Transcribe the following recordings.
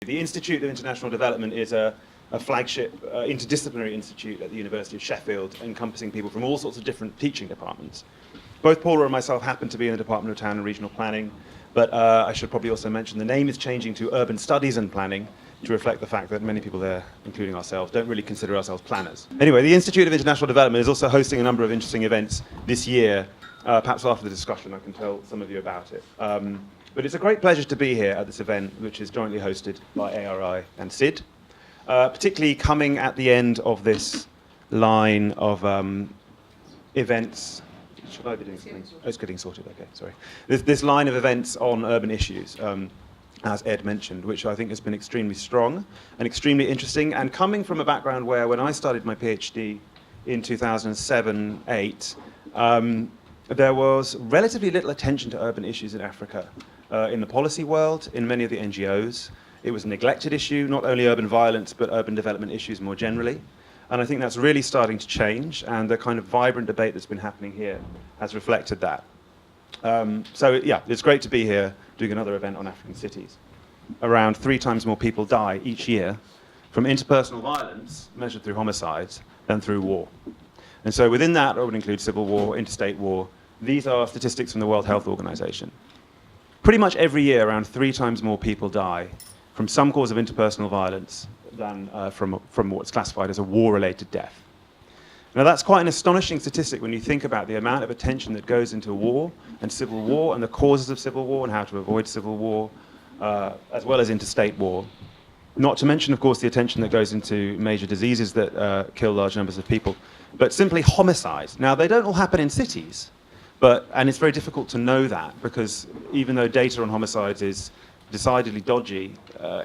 The Institute of International Development is a flagship interdisciplinary institute at the University of Sheffield, encompassing people from all sorts of different teaching departments. Both Paula and myself happen to be in the Department of Town and Regional Planning, but I should probably also mention the name is changing to Urban Studies and Planning to reflect the fact that many people there, including ourselves, don't really consider ourselves planners. Anyway, the Institute of International Development is also hosting a number of interesting events this year. Perhaps after the discussion I can tell some of you about it. But it's a great pleasure to be here at this event, which is jointly hosted by ARI and SIID, particularly coming at the end of this line of events. Should I be doing something? Oh, it's getting sorted, okay, sorry. This line of events on urban issues, as Ed mentioned, which I think has been extremely strong and extremely interesting, and coming from a background where when I started my PhD in 2007-8, there was relatively little attention to urban issues in Africa. In the policy world, in many of the NGOs, it was a neglected issue, not only urban violence, but urban development issues more generally. And I think that's really starting to change, and the kind of vibrant debate that's been happening here has reflected that. So yeah, it's great to be here doing another event on African cities. Around 3 times more people die each year from interpersonal violence, measured through homicides, than through war. And so within that, it would include civil war, interstate war. These are statistics from the World Health Organization. Pretty much every year, around 3 times more people die from some cause of interpersonal violence than from what's classified as a war-related death. Now, that's quite an astonishing statistic when you think about the amount of attention that goes into war and civil war and the causes of civil war and how to avoid civil war, as well as interstate war. Not to mention, of course, the attention that goes into major diseases that kill large numbers of people, but simply homicides. Now, they don't all happen in cities, and it's very difficult to know that, because even though data on homicides is decidedly dodgy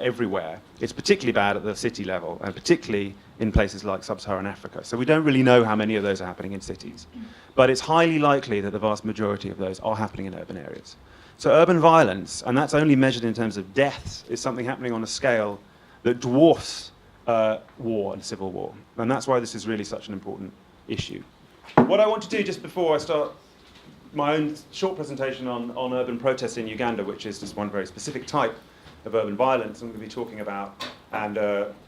everywhere, it's particularly bad at the city level, and particularly in places like sub-Saharan Africa. So we don't really know how many of those are happening in cities. But it's highly likely that the vast majority of those are happening in urban areas. So urban violence, and that's only measured in terms of deaths, is something happening on a scale that dwarfs war and civil war. And that's why this is really such an important issue. What I want to do just before I start my own short presentation on urban protest in Uganda, which is just one very specific type of urban violence I'm going to be talking about, and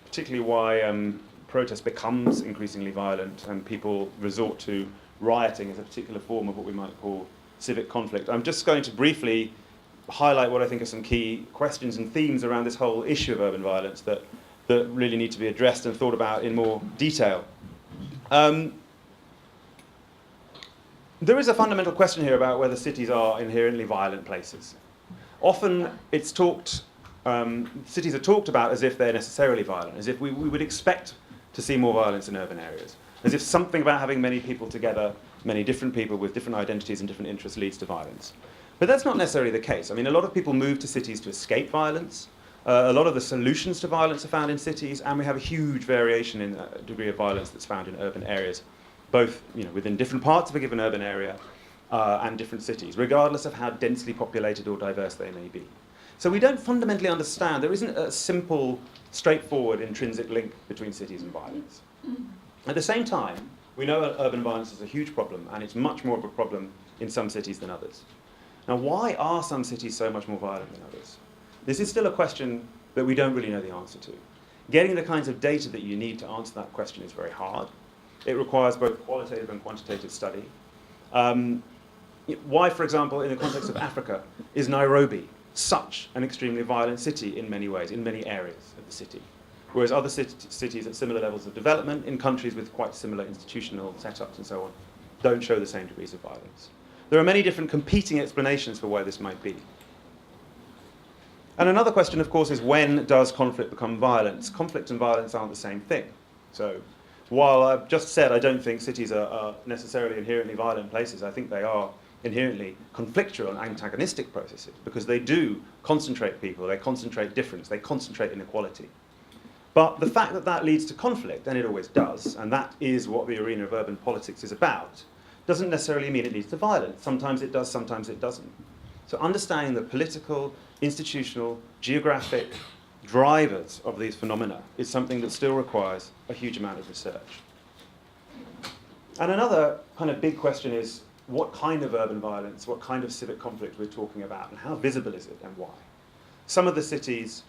particularly why protest becomes increasingly violent and people resort to rioting as a particular form of what we might call civic conflict. I'm just going to briefly highlight what I think are some key questions and themes around this whole issue of urban violence that really need to be addressed and thought about in more detail. There is a fundamental question here about whether cities are inherently violent places. Often it's cities are talked about as if they're necessarily violent, as if we would expect to see more violence in urban areas, as if something about having many people together, many different people with different identities and different interests leads to violence. But that's not necessarily the case. I mean, a lot of people move to cities to escape violence. A lot of the solutions to violence are found in cities, and we have a huge variation in the degree of violence that's found in urban areas, both within different parts of a given urban area and different cities, regardless of how densely populated or diverse they may be. So we don't fundamentally understand, there isn't a simple, straightforward, intrinsic link between cities and violence. At the same time, we know that urban violence is a huge problem, and it's much more of a problem in some cities than others. Now, why are some cities so much more violent than others? This is still a question that we don't really know the answer to. Getting the kinds of data that you need to answer that question is very hard. It requires both qualitative and quantitative study. Why, for example, in the context of Africa, is Nairobi such an extremely violent city in many ways, in many areas of the city? Whereas other cities at similar levels of development, in countries with quite similar institutional setups and so on, don't show the same degrees of violence. There are many different competing explanations for why this might be. And another question, of course, is when does conflict become violence? Conflict and violence aren't the same thing. So while I've just said I don't think cities are necessarily inherently violent places, I think they are inherently conflictual and antagonistic processes, because they do concentrate people, they concentrate difference, they concentrate inequality. But the fact that that leads to conflict, and it always does, and that is what the arena of urban politics is about, doesn't necessarily mean it leads to violence. Sometimes it does, sometimes it doesn't. So understanding the political, institutional, geographic drivers of these phenomena is something that still requires a huge amount of research. And another kind of big question is what kind of urban violence, what kind of civic conflict we're talking about, and how visible is it and why? Some of the cities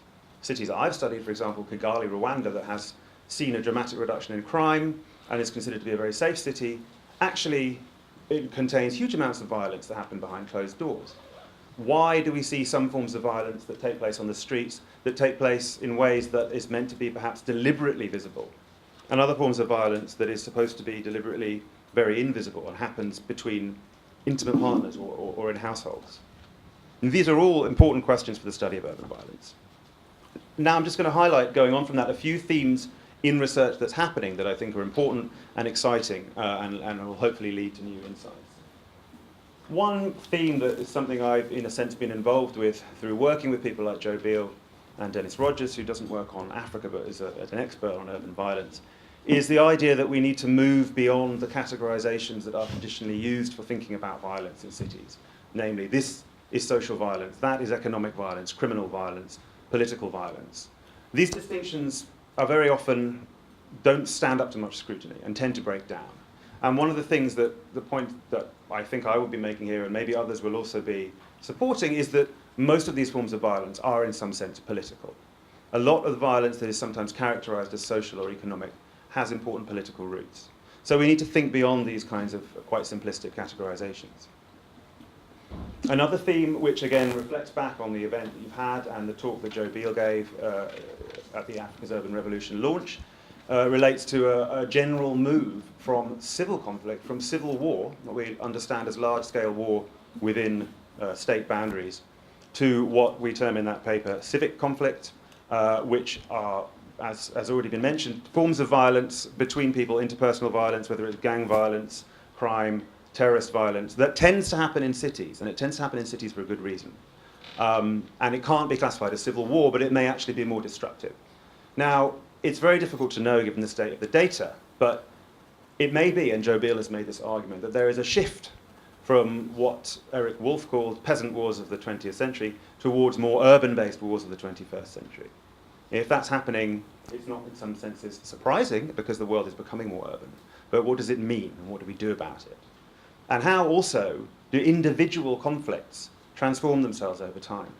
cities that I've studied, for example, Kigali, Rwanda, that has seen a dramatic reduction in crime and is considered to be a very safe city, actually it contains huge amounts of violence that happen behind closed doors. Why do we see some forms of violence that take place on the streets, that take place in ways that is meant to be perhaps deliberately visible, and other forms of violence that is supposed to be deliberately very invisible and happens between intimate partners or in households? And these are all important questions for the study of urban violence. Now I'm just going to highlight, going on from that, a few themes in research that's happening that I think are important and exciting and will hopefully lead to new insights. One theme that is something I've, in a sense, been involved with through working with people like Joe Beale and Dennis Rogers, who doesn't work on Africa but is an expert on urban violence, is the idea that we need to move beyond the categorizations that are traditionally used for thinking about violence in cities. Namely, this is social violence, that is economic violence, criminal violence, political violence. These distinctions are very often don't stand up to much scrutiny and tend to break down. And one of the things that, the point that I think I will be making here, and maybe others will also be supporting, is that most of these forms of violence are in some sense political. A lot of the violence that is sometimes characterized as social or economic has important political roots. So we need to think beyond these kinds of quite simplistic categorizations. Another theme, which again reflects back on the event that you've had and the talk that Joe Beale gave at the Africa's Urban Revolution launch, relates to a general move from civil conflict, from civil war, what we understand as large-scale war within state boundaries, to what we term in that paper civic conflict, which are, as already been mentioned, forms of violence between people, interpersonal violence, whether it's gang violence, crime, terrorist violence, that tends to happen in cities, and it tends to happen in cities for a good reason. And it can't be classified as civil war, but it may actually be more destructive. Now, it's very difficult to know given the state of the data, but it may be, and Joe Beale has made this argument, that there is a shift from what Eric Wolf called peasant wars of the 20th century towards more urban-based wars of the 21st century. If that's happening, it's not in some senses surprising because the world is becoming more urban, but what does it mean and what do we do about it? And how also do individual conflicts transform themselves over time?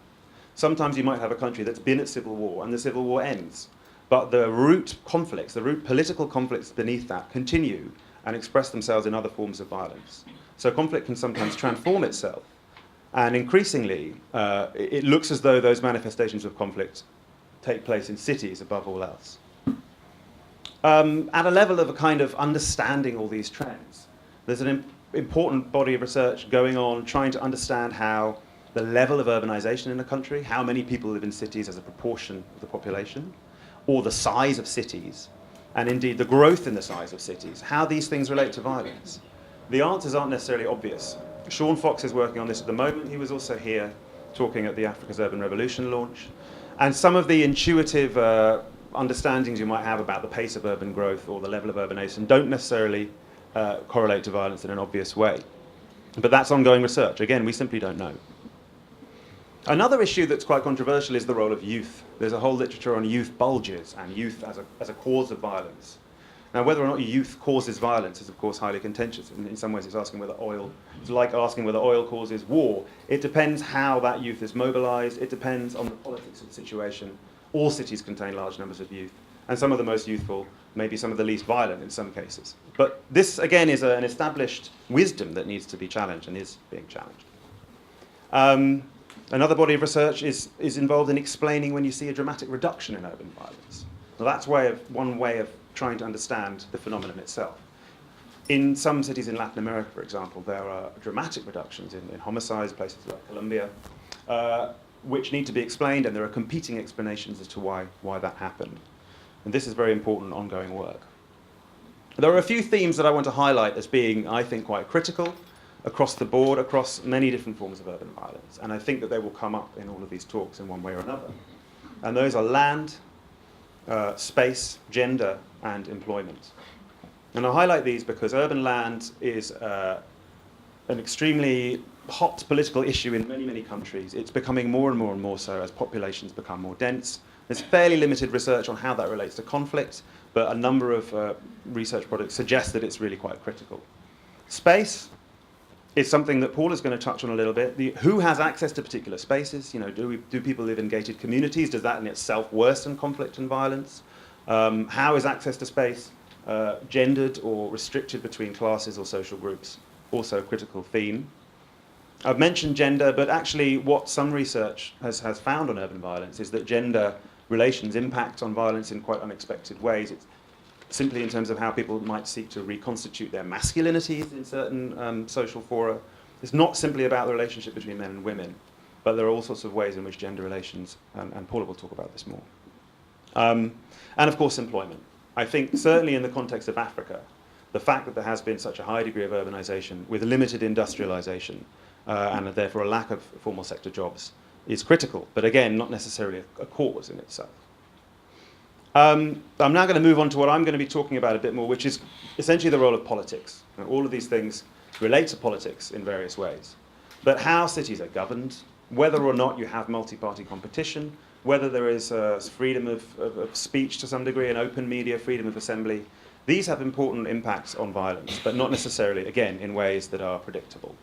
Sometimes you might have a country that's been at civil war and the civil war ends, but the root conflicts, the root political conflicts beneath that continue and express themselves in other forms of violence. So conflict can sometimes transform itself, and increasingly it looks as though those manifestations of conflict take place in cities above all else. At a level of a kind of understanding all these trends, there's an important body of research going on trying to understand how the level of urbanization in a country, how many people live in cities as a proportion of the population, or the size of cities, and indeed the growth in the size of cities, how these things relate to violence. The answers aren't necessarily obvious. Sean Fox is working on this at the moment. He was also here talking at the Africa's Urban Revolution launch. And some of the intuitive understandings you might have about the pace of urban growth or the level of urbanization don't necessarily correlate to violence in an obvious way. But that's ongoing research. Again, we simply don't know. Another issue that's quite controversial is the role of youth. There's a whole literature on youth bulges and youth as a cause of violence. Now, whether or not youth causes violence is, of course, highly contentious. In some ways, it's like asking whether oil causes war. It depends how that youth is mobilized. It depends on the politics of the situation. All cities contain large numbers of youth, and some of the most youthful may be some of the least violent in some cases. But this, again, is an established wisdom that needs to be challenged and is being challenged. Another body of research is involved in explaining when you see a dramatic reduction in urban violence. Now, that's one way of trying to understand the phenomenon itself. In some cities in Latin America, for example, there are dramatic reductions in homicides, places like Colombia, which need to be explained, and there are competing explanations as to why that happened. And this is very important ongoing work. There are a few themes that I want to highlight as being, I think, quite critical across the board, across many different forms of urban violence. And I think that they will come up in all of these talks in one way or another. And those are land, space, gender, and employment. And I'll highlight these because urban land is an extremely hot political issue in many, many countries. It's becoming more and more and more so as populations become more dense. There's fairly limited research on how that relates to conflict, but a number of research projects suggest that it's really quite critical. Space, is something that Paula's going to touch on a little bit. Who has access to particular spaces? You know, do people live in gated communities? Does that in itself worsen conflict and violence? How is access to space gendered or restricted between classes or social groups? Also a critical theme. I've mentioned gender, but actually what some research has found on urban violence is that gender relations impact on violence in quite unexpected ways. It's simply in terms of how people might seek to reconstitute their masculinities in certain social fora. It's not simply about the relationship between men and women, but there are all sorts of ways in which gender relations, and Paula will talk about this more. And of course, employment. I think certainly in the context of Africa, the fact that there has been such a high degree of urbanization with limited industrialization and therefore a lack of formal sector jobs is critical, but again, not necessarily a cause in itself. I'm now going to move on to what I'm going to be talking about a bit more, which is essentially the role of politics. Now, all of these things relate to politics in various ways, but how cities are governed, whether or not you have multi-party competition, whether there is freedom of speech to some degree, and open media, freedom of assembly, these have important impacts on violence, but not necessarily, again, in ways that are predictable.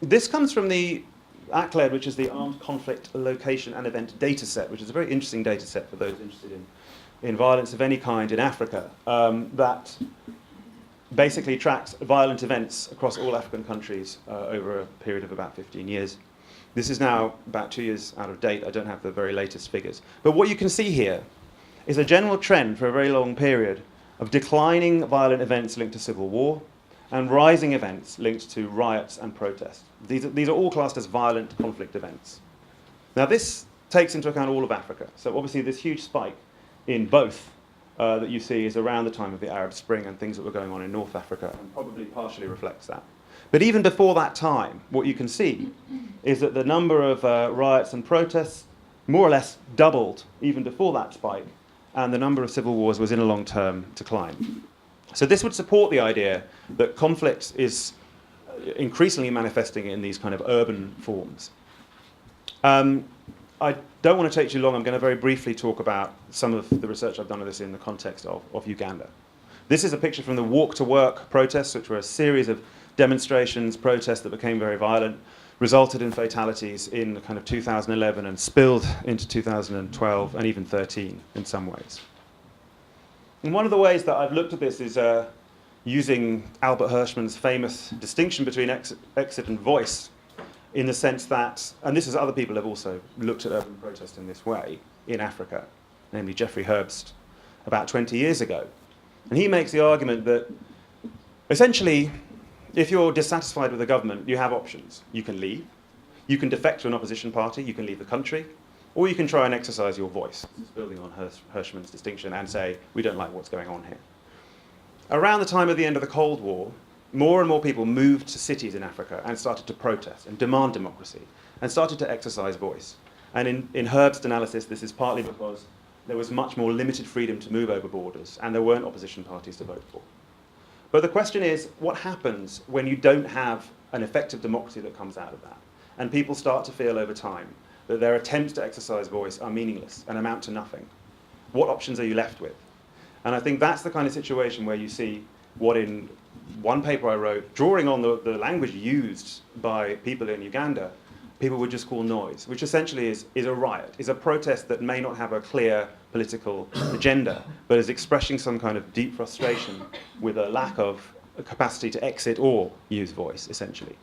This comes from the ACLED, which is the Armed Conflict Location and Event Data Set, which is a very interesting data set for those interested in violence of any kind in Africa, that basically tracks violent events across all African countries over a period of about 15 years. This is now about 2 years out of date. I don't have the very latest figures. But what you can see here is a general trend for a very long period of declining violent events linked to civil war and rising events linked to riots and protests. These are all classed as violent conflict events. Now this takes into account all of Africa. So obviously this huge spike in both that you see is around the time of the Arab Spring and things that were going on in North Africa, and probably partially reflects that. But even before that time, what you can see is that the number of riots and protests more or less doubled even before that spike, and the number of civil wars was in a long-term decline. So this would support the idea that conflict is increasingly manifesting in these kind of urban forms. I don't want to take too long. I'm going to very briefly talk about some of the research I've done on this in the context of Uganda. This is a picture from the Walk to Work protests, which were a series of demonstrations, protests that became very violent, resulted in fatalities in kind of 2011 and spilled into 2012 and even 13 in some ways. And one of the ways that I've looked at this is using Albert Hirschman's famous distinction between exit and voice, in the sense that, and this is other people have also looked at urban protest in this way in Africa, namely Jeffrey Herbst about 20 years ago. And he makes the argument that essentially, if you're dissatisfied with the government, you have options. You can leave, you can defect to an opposition party, you can leave the country, or you can try and exercise your voice, building on Hirschman's distinction, and say, we don't like what's going on here. Around the time of the end of the Cold War, more and more people moved to cities in Africa and started to protest and demand democracy and started to exercise voice. And in Herbst's analysis, this is partly because there was much more limited freedom to move over borders and there weren't opposition parties to vote for. But the question is, what happens when you don't have an effective democracy that comes out of that? And people start to feel over time that their attempts to exercise voice are meaningless and amount to nothing. What options are you left with? And I think that's the kind of situation where you see what in one paper I wrote, drawing on the language used by people in Uganda, people would just call noise, which essentially is a riot, is a protest that may not have a clear political agenda, but is expressing some kind of deep frustration with a lack of a capacity to exit or use voice, essentially.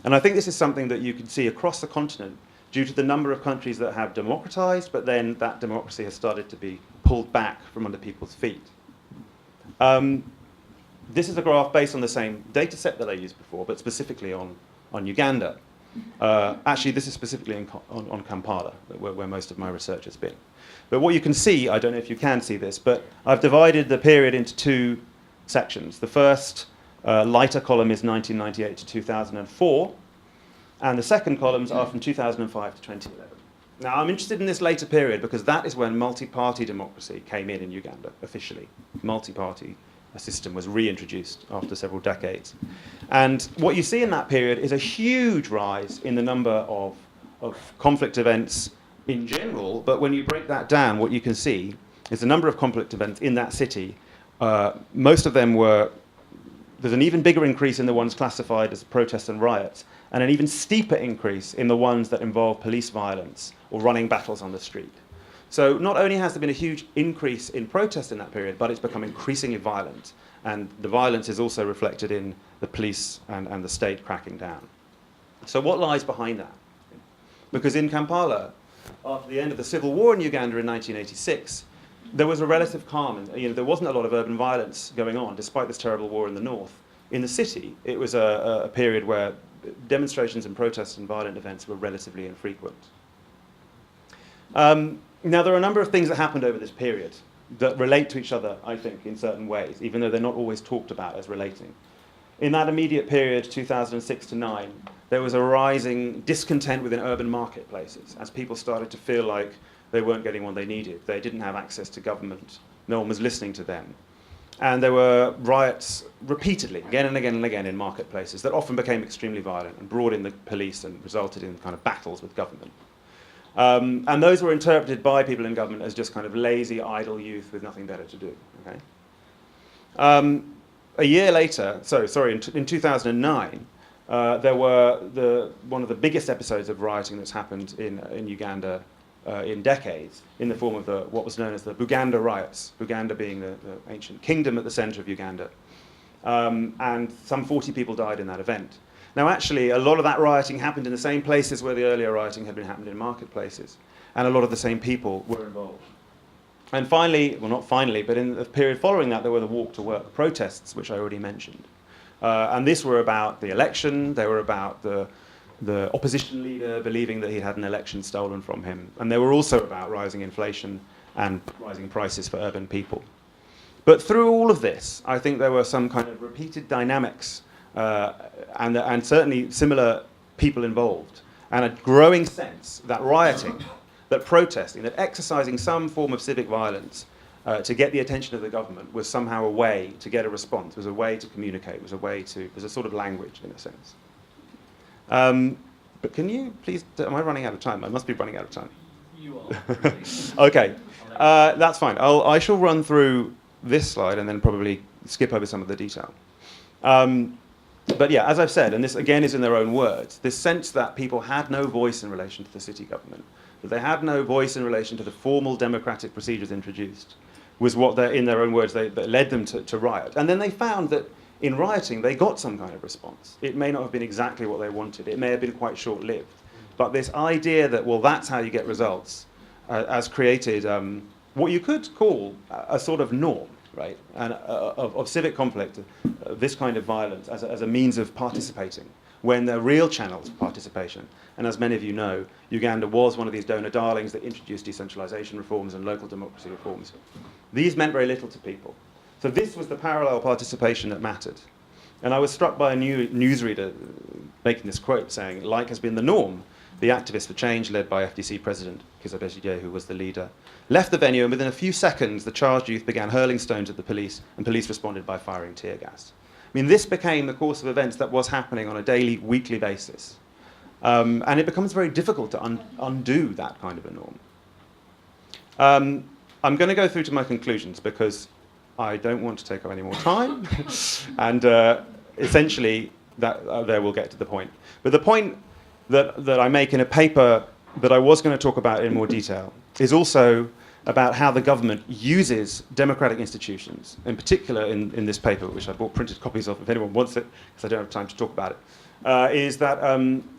And I think this is something that you can see across the continent due to the number of countries that have democratized, but then that democracy has started to be pulled back from under people's feet. This is a graph based on the same data set that I used before, but specifically on Uganda. Actually, this is specifically on Kampala, where most of my research has been. But what you can see, I don't know if you can see this, but I've divided the period into two sections. The first lighter column is 1998 to 2004, and the second columns are from 2005 to 2011. Now, I'm interested in this later period because that is when multi-party democracy came in Uganda, officially. Multi-party system was reintroduced after several decades. And what you see in that period is a huge rise in the number of conflict events in general, but when you break that down, what you can see is the number of conflict events in that city. Most of them were there's an even bigger increase in the ones classified as protests and riots, and an even steeper increase in the ones that involve police violence or running battles on the street. So not only has there been a huge increase in protest in that period, but it's become increasingly violent. And the violence is also reflected in the police and the state cracking down. So what lies behind that? Because in Kampala, after the end of the civil war in Uganda in 1986, there was a relative calm. And, there wasn't a lot of urban violence going on, despite this terrible war in the north. In the city, it was a period where demonstrations and protests and violent events were relatively infrequent. Now, there are a number of things that happened over this period that relate to each other, I think, in certain ways, even though they're not always talked about as relating. In that immediate period, 2006 to 9, there was a rising discontent within urban marketplaces as people started to feel like they weren't getting what they needed. They didn't have access to government. No one was listening to them. And there were riots repeatedly, again and again and again, in marketplaces that often became extremely violent and brought in the police and resulted in kind of battles with government. And those were interpreted by people in government as just kind of lazy, idle youth with nothing better to do. Okay? A year later, in 2009, there were one of the biggest episodes of rioting that's happened in Uganda in decades, in the form of what was known as the Buganda riots, Buganda being the ancient kingdom at the center of Uganda. And some 40 people died in that event. Now, actually, a lot of that rioting happened in the same places where the earlier rioting had been happening in marketplaces, and a lot of the same people were involved. And finally, well, not finally, but in the period following that, there were the walk-to-work protests, which I already mentioned. And these were about the election, they were about the opposition leader believing that he'd had an election stolen from him, and they were also about rising inflation and rising prices for urban people. But through all of this, I think there were some kind of repeated dynamics and certainly similar people involved, and a growing sense that rioting, that protesting, that exercising some form of civic violence to get the attention of the government was somehow a way to get a response, was a way to communicate, was a sort of language in a sense. But can you please, am I running out of time? I must be running out of time. You are. Okay, that's fine. I shall run through this slide and then probably skip over some of the detail. But yeah, as I've said, and this again is in their own words, this sense that people had no voice in relation to the city government, that they had no voice in relation to the formal democratic procedures introduced, was what, in their own words, that led them to riot. And then they found that in rioting, they got some kind of response. It may not have been exactly what they wanted. It may have been quite short-lived. But this idea that, well, that's how you get results, has created what you could call a sort of norm, right, and of civic conflict, this kind of violence as a means of participating, when there are real channels of participation. And as many of you know, Uganda was one of these donor darlings that introduced decentralization reforms and local democracy reforms. These meant very little to people. So this was the parallel participation that mattered. And I was struck by a newsreader making this quote saying, like has been the norm, the activists for change led by FDC President Kizza Besigye, who was the leader, left the venue, and within a few seconds, the charged youth began hurling stones at the police, and police responded by firing tear gas. I mean, this became the course of events that was happening on a daily, weekly basis. And it becomes very difficult to undo that kind of a norm. I'm going to go through to my conclusions because I don't want to take up any more time. And essentially, there we'll get to the point. But the point that I make in a paper that I was going to talk about in more detail is also about how the government uses democratic institutions, in particular in this paper, which I bought printed copies of if anyone wants it, because I don't have time to talk about it, is that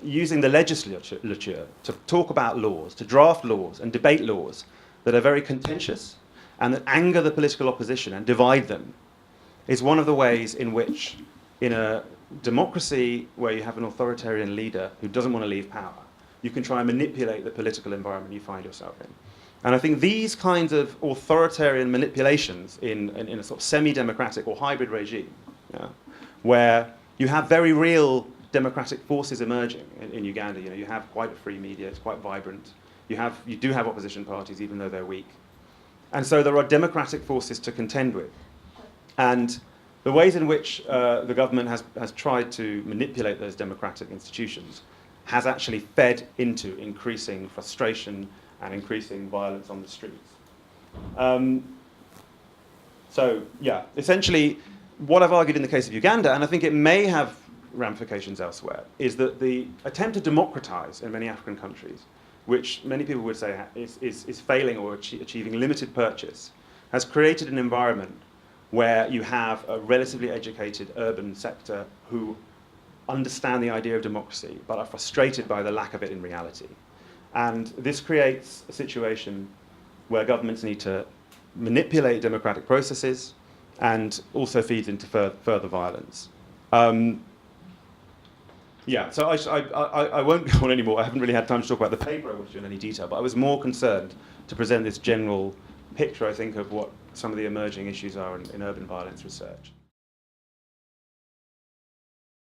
using the legislature to talk about laws, to draft laws and debate laws that are very contentious and that anger the political opposition and divide them, is one of the ways in which, in a democracy where you have an authoritarian leader who doesn't want to leave power, you can try and manipulate the political environment you find yourself in. And I think these kinds of authoritarian manipulations in a sort of semi-democratic or hybrid regime, where you have very real democratic forces emerging in Uganda. You have quite a free media, it's quite vibrant. You do have opposition parties, even though they're weak. And so there are democratic forces to contend with. And the ways in which the government has tried to manipulate those democratic institutions has actually fed into increasing frustration and increasing violence on the streets. So, yeah, essentially, what I've argued in the case of Uganda, and I think it may have ramifications elsewhere, is that the attempt to democratize in many African countries, which many people would say is failing or achieving limited purchase, has created an environment where you have a relatively educated urban sector who understand the idea of democracy but are frustrated by the lack of it in reality. And this creates a situation where governments need to manipulate democratic processes and also feeds into further violence. Yeah, so I won't go on anymore. I haven't really had time to talk about the paper I wanted to in any detail, but I was more concerned to present this general picture, I think, of what some of the emerging issues are in urban violence research.